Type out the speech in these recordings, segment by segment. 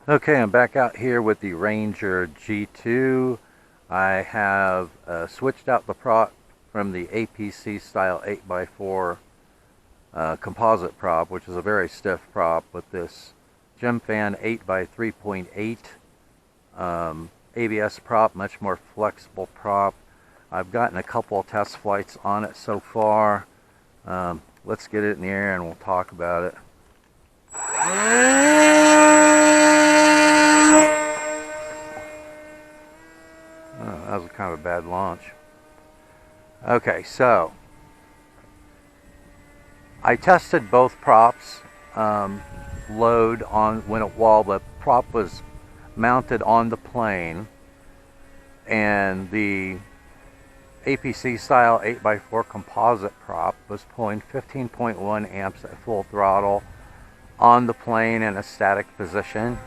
Okay, I'm back out here with the Ranger G2. I have switched out the prop from the APC style 8x4 composite prop, which is a very stiff prop, with this Gemfan 8x3.8 ABS prop, much more flexible prop. I've gotten a couple of test flights on it so far. Let's get it in the air and we'll talk about it. Oh, that was kind of a bad launch. Okay, so I tested both props load on while the prop was mounted on the plane, and the APC style 8x4 composite prop was pulling 15.1 amps at full throttle on the plane in a static position,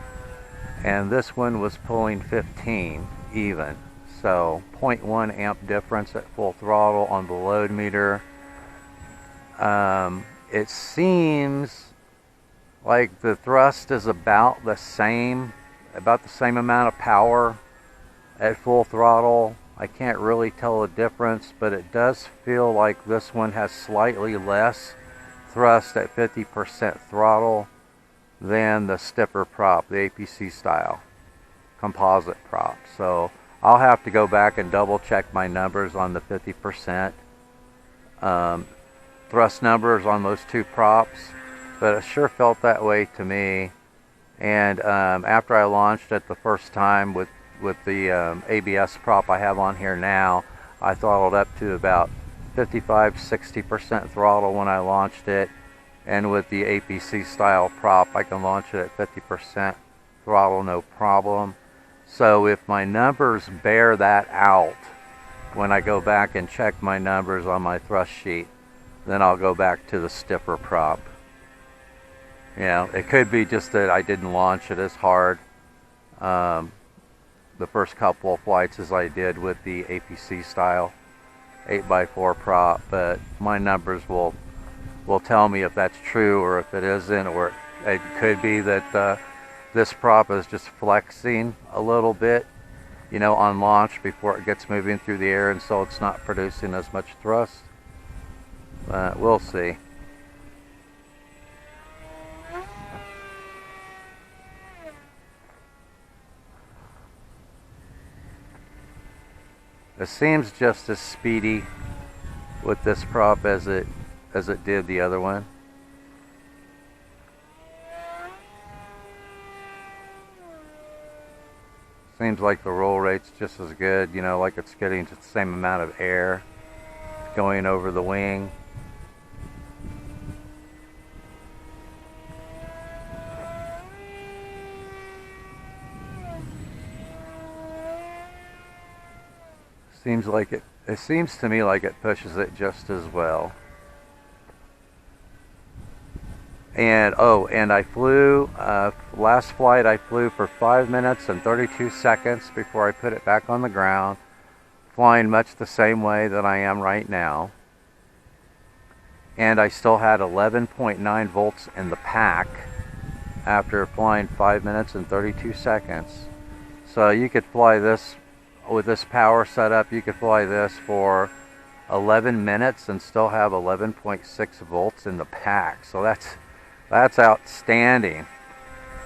and this one was pulling 15 even. So 0.1 amp difference at full throttle on the load meter. It seems like the thrust is about the same amount of power at full throttle. I can't really tell the difference, but it does feel like this one has slightly less thrust at 50% throttle than the stiffer prop, the APC style composite prop. So I'll have to go back and double check my numbers on the 50% thrust numbers on those two props, but it sure felt that way to me. And after I launched it the first time with the ABS prop I have on here now, I throttled up to about 55-60% throttle when I launched it, and with the APC style prop I can launch it at 50% throttle no problem. So if my numbers bear that out when I go back and check my numbers on my thrust sheet, then I'll go back to the stiffer prop. You know, it could be just that I didn't launch it as hard the first couple of flights as I did with the APC style 8x4 prop, but my numbers will tell me if that's true or if it isn't, or it could be that this prop is just flexing a little bit, you know, on launch before it gets moving through the air, and so it's not producing as much thrust. But we'll see. It seems just as speedy with this prop as it did the other one. Seems like the roll rate's just as good, you know, like it's getting just the same amount of air going over the wing. It seems to me like it pushes it just as well. And I flew, last flight I flew for 5 minutes and 32 seconds before I put it back on the ground, flying much the same way that I am right now. And I still had 11.9 volts in the pack after flying 5 minutes and 32 seconds. So you could fly this, with this power setup, you could fly this for 11 minutes and still have 11.6 volts in the pack. So that's outstanding.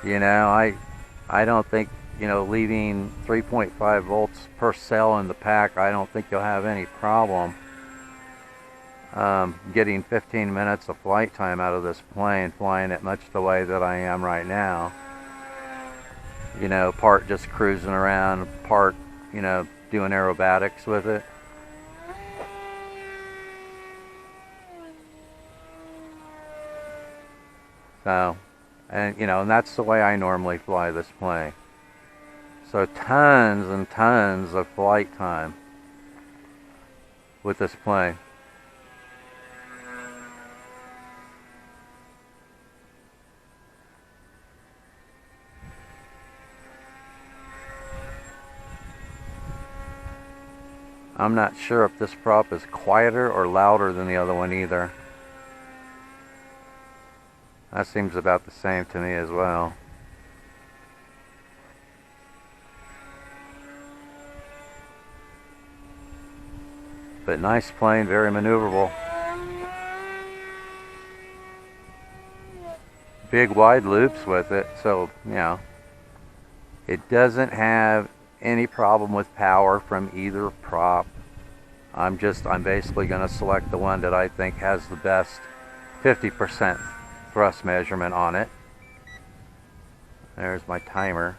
You know, I don't think, you know, leaving 3.5 volts per cell in the pack, I don't think you'll have any problem getting 15 minutes of flight time out of this plane, flying it much the way that I am right now. You know, part just cruising around, part, you know, doing aerobatics with it. So, and you know, and that's the way I normally fly this plane. So tons and tons of flight time with this plane. I'm not sure if this prop is quieter or louder than the other one either. That seems about the same to me as well. But nice plane, very maneuverable. Big wide loops with it, so you know it doesn't have any problem with power from either prop. I'm basically going to select the one that I think has the best 50% thrust measurement on it. There's my timer.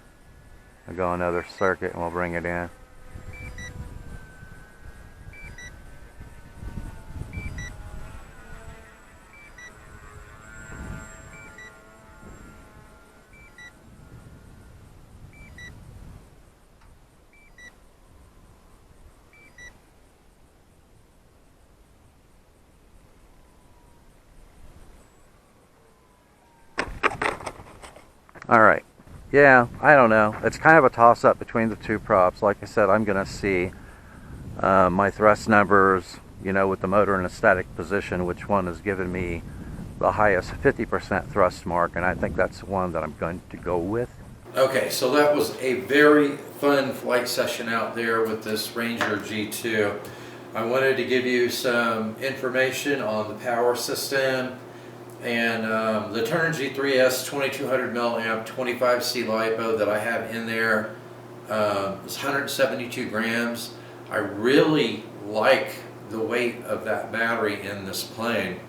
I'll go another circuit and we'll bring it in. Alright, yeah, I don't know. It's kind of a toss-up between the two props. Like I said, I'm going to see my thrust numbers, you know, with the motor in a static position, which one has given me the highest 50% thrust mark, and I think that's the one that I'm going to go with. Okay, so that was a very fun flight session out there with this Ranger G2. I wanted to give you some information on the power system and the Turnigy 3S 2200mm 25C Lipo that I have in there is 172 grams. I really like the weight of that battery in this plane,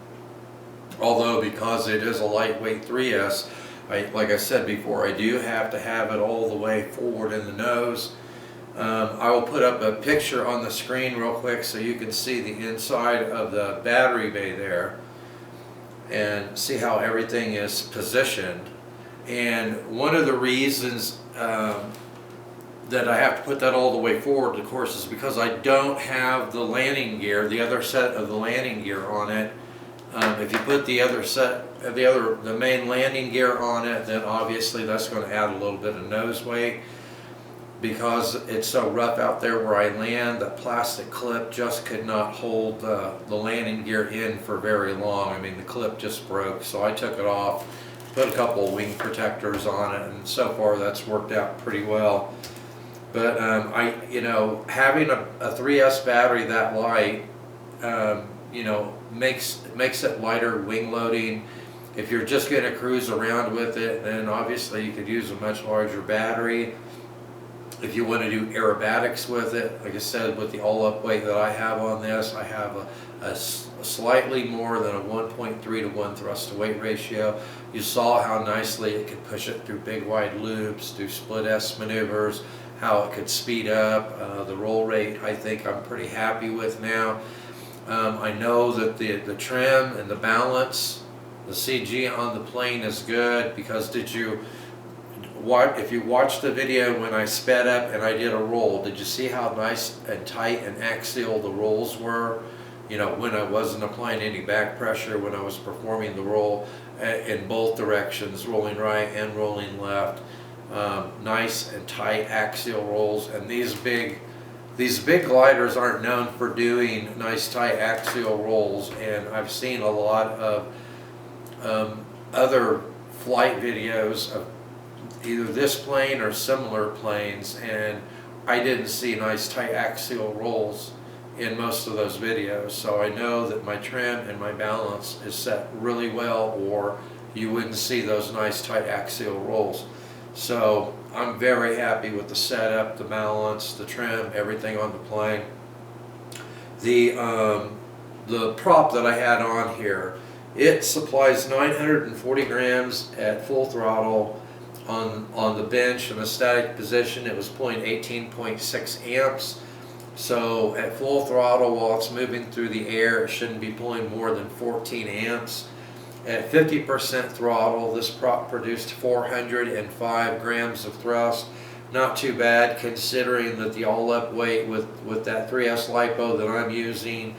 although because it is a lightweight 3S, like I said before, I do have to have it all the way forward in the nose. I will put up a picture on the screen real quick so you can see the inside of the battery bay there and see how everything is positioned. And one of the reasons that I have to put that all the way forward, of course, is because I don't have the landing gear, the other set of the landing gear on it. If you put the other set, the main landing gear on it, then obviously that's going to add a little bit of nose weight. Because it's so rough out there where I land, the plastic clip just could not hold the landing gear in for very long. I mean, the clip just broke, so I took it off, put a couple of wing protectors on it, and so far that's worked out pretty well. But you know, having a 3S battery that light, you know, makes it lighter wing loading. If you're just going to cruise around with it, then obviously you could use a much larger battery. If you want to do aerobatics with it, like I said, with the all-up weight that I have on this, I have a slightly more than a 1.3 to 1 thrust to weight ratio. You saw how nicely it could push it through big wide loops, do split S maneuvers, how it could speed up. The roll rate, I think I'm pretty happy with now. I know that the trim and the balance, the CG on the plane is good, because if you watched the video when I sped up and I did a roll, did you see how nice and tight and axial the rolls were? You know, when I wasn't applying any back pressure, when I was performing the roll in both directions, rolling right and rolling left. Nice and tight axial rolls, and these big gliders aren't known for doing nice tight axial rolls, and I've seen a lot of other flight videos of either this plane or similar planes, and I didn't see nice tight axial rolls in most of those videos. So I know that my trim and my balance is set really well, or you wouldn't see those nice tight axial rolls. So I'm very happy with the setup, the balance, the trim, everything on the plane. The prop that I had on here, it supplies 940 grams at full throttle. On the bench in a static position, it was pulling 18.6 amps. So at full throttle, while it's moving through the air, it shouldn't be pulling more than 14 amps. At 50% throttle, this prop produced 405 grams of thrust. Not too bad, considering that the all-up weight with that 3S Lipo that I'm using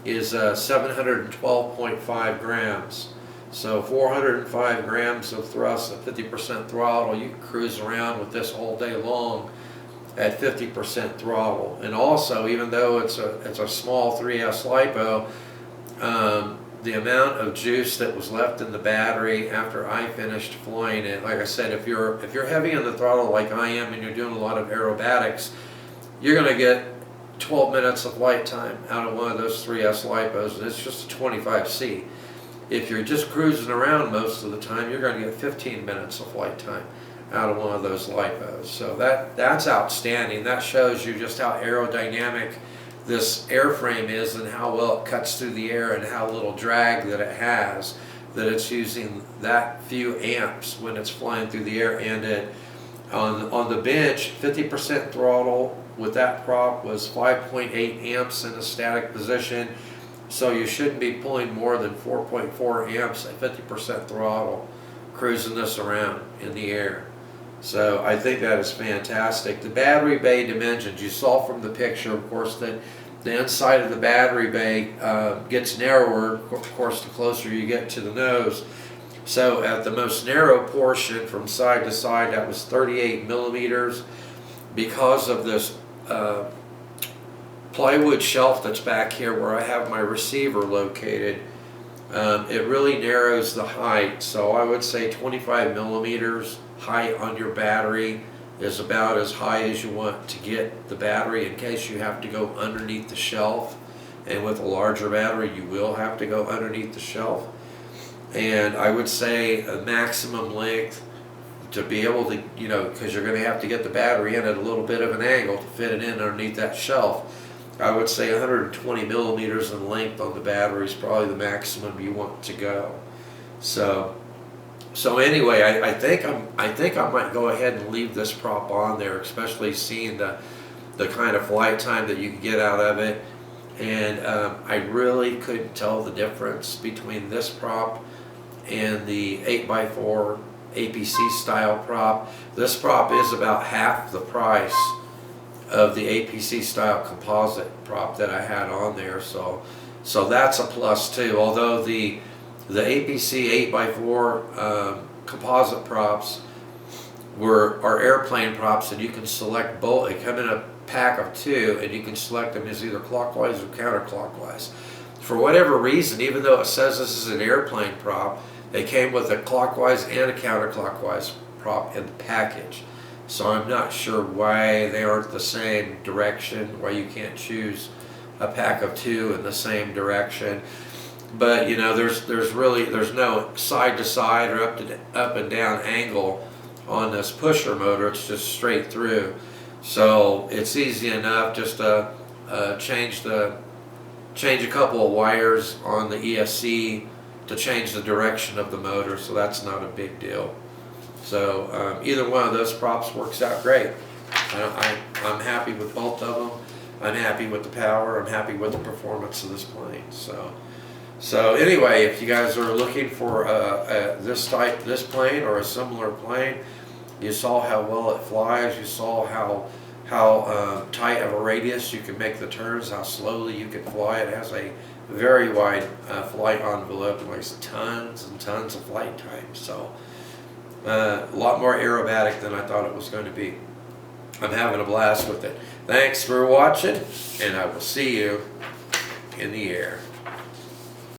is 712.5 grams. So 405 grams of thrust at 50% throttle, you can cruise around with this all day long at 50% throttle. And also, even though it's a small 3S Lipo, the amount of juice that was left in the battery after I finished flying it, like I said, if you're heavy on the throttle like I am and you're doing a lot of aerobatics, you're going to get 12 minutes of flight time out of one of those 3S Lipos, and it's just a 25C. If you're just cruising around most of the time, you're going to get 15 minutes of flight time out of one of those Lipos. So that's outstanding. That shows you just how aerodynamic this airframe is and how well it cuts through the air and how little drag that it has, that it's using that few amps when it's flying through the air. And it, on the bench, 50% throttle with that prop was 5.8 amps in a static position. So you shouldn't be pulling more than 4.4 amps at 50% throttle cruising this around in the air. So I think that is fantastic. The battery bay dimensions, you saw from the picture, of course, that the inside of the battery bay gets narrower, of course, the closer you get to the nose. So at the most narrow portion from side to side, that was 38 millimeters. Because of this plywood shelf that's back here where I have my receiver located, it really narrows the height. So I would say 25 millimeters height on your battery is about as high as you want to get the battery in case you have to go underneath the shelf. And with a larger battery, you will have to go underneath the shelf. And I would say a maximum length to be able to, you know, because you're going to have to get the battery in at a little bit of an angle to fit it in underneath that shelf. I would say 120 millimeters in length on the battery is probably the maximum you want to go. So anyway, I think I might go ahead and leave this prop on there, especially seeing the kind of flight time that you can get out of it. And I really couldn't tell the difference between this prop and the 8x4 APC style prop. This prop is about half the price of the APC style composite prop that I had on there, so that's a plus too. Although the APC 8x4 composite props are airplane props, and you can select both. They come in a pack of 2, and you can select them as either clockwise or counterclockwise. For whatever reason, even though it says this is an airplane prop, they came with a clockwise and a counterclockwise prop in the package. So I'm not sure why they aren't the same direction, why you can't choose a pack of 2 in the same direction. But you know, there's no side to side or up and down angle on this pusher motor. It's just straight through. So it's easy enough just to change a couple of wires on the ESC to change the direction of the motor. So that's not a big deal. So either one of those props works out great. I'm happy with both of them. I'm happy with the power. I'm happy with the performance of this plane. So anyway, if you guys are looking for this plane or a similar plane, you saw how well it flies. You saw how tight of a radius you can make the turns, how slowly you can fly. It has a very wide flight envelope and makes tons and tons of flight time. So a lot more aerobatic than I thought it was going to be. I'm having a blast with it. Thanks for watching, and I will see you in the air.